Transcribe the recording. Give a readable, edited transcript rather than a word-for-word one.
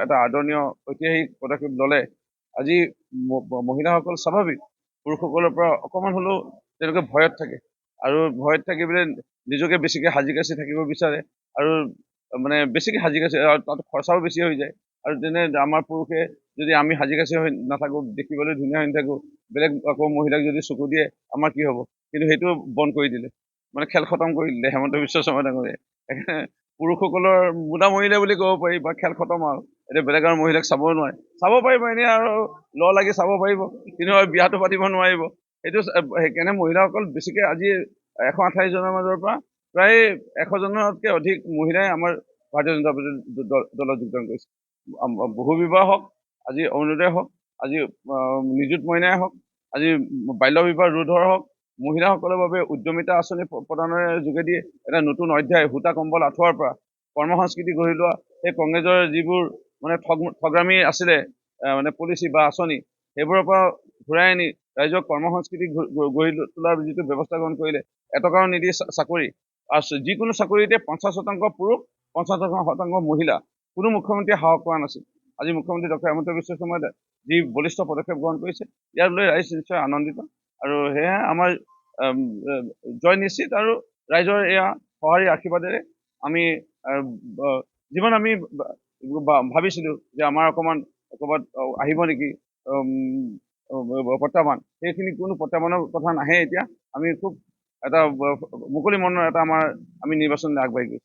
এটা আদৰণীয় ঐতিহাসিক পদক্ষেপ ল'লে আজি মহিলাসকল স্বাভাৱিক পুৰুষসকলৰ পৰা অকণমান হ'লেও তেওঁলোকে ভয়ত থাকে আৰু ভয়ত থাকি পেলাই নিজকে বেছিকৈ সাজি কাচি থাকিব বিচাৰে আৰু মানে বেছিকৈ সাজি কাচি তাত খৰচাও বেছি হৈ যায় আৰু তেনে আমাৰ পুৰুষে যদি আমি সাজি কাচি হৈ নাথাকোঁ, দেখিবলৈ ধুনীয়া হৈ নাথাকোঁ, বেলেগ আকৌ মহিলাক যদি চকু দিয়ে আমাৰ কি হ'ব? কিন্তু সেইটো বন্ধ কৰি দিলে, মানে খেল খতম কৰি দিলে হেমন্ত বিশ্ব শৰ্মা ডাঙৰীয়াই। সেইকাৰণে পুৰুষসকলৰ মুদা মৰিলে বুলি ক'ব পাৰি বা খেল খতম আৰু এতিয়া বেলেগ আৰু মহিলাক চাব নোৱাৰে। চাব পাৰিব এনেই আৰু লাগি চাব পাৰিব, কিন্তু আৰু বিয়াটো পাতিব নোৱাৰিব। সেইটো সেইকাৰণে মহিলাসকল বেছিকৈ আজি 128 জনৰ মাজৰ পৰা প্ৰায় 100 জনতকৈ অধিক মহিলাই আমাৰ ভাৰতীয় জনতা পাৰ্টি দলত যোগদান কৰিছে। বহু বিবাহ হওক, আজি অৰুণোদয় হওক, আজি নিযুত মইনাই হওক, আজি বাল্য বিবাহ ৰোধৰ হওক, মহিলাসকলৰ বাবে উদ্যমিতা আঁচনি প্ৰদানৰ যোগেদি এটা নতুন অধ্যায় সূতা কম্বল আঁঠুৱাৰ পৰা কৰ্ম সংস্কৃতি গঢ়ি লোৱা সেই কংগ্ৰেছৰ যিবোৰ মানে ঠগৰামী আছিলে মানে পলিচি বা আঁচনি, সেইবোৰৰ পৰা ঘূৰাই আনি ৰাইজক কৰ্ম সংস্কৃতি গঢ়ি তোলাৰ যিটো ব্যৱস্থা গ্ৰহণ কৰিলে, এটকাও নিদি চাকৰি আৰু যিকোনো চাকৰিতে 50% পুৰুষ 50% মহিলা, কোনো মুখ্যমন্ত্ৰীয়ে সাহস কৰা নাছিল। আজি মুখ্যমন্ত্ৰী ডক্টৰ হিমন্ত বিশ্ব শৰ্মাই যি বলিষ্ঠ পদক্ষেপ গ্ৰহণ কৰিছে, ইয়াক লৈ ৰাইজ নিশ্চয় আনন্দিত আৰু সেয়া আমাৰ জয় নিশ্চিত আৰু ৰাইজৰ এয়া সঁহাৰি আশীৰ্বাদেৰে আমি যিমান আমি ভাবিছিলোঁ যে আমাৰ অকণমান ক'ৰবাত আহিব নেকি প্ৰত্যাহ্বান, সেইখিনি কোনো প্ৰত্যাহ্বানৰ কথা নাহে। এতিয়া আমি খুব এটা মুকলি মনৰ এটা আমি নিৰ্বাচনলৈ আগবাঢ়ি গৈছোঁ।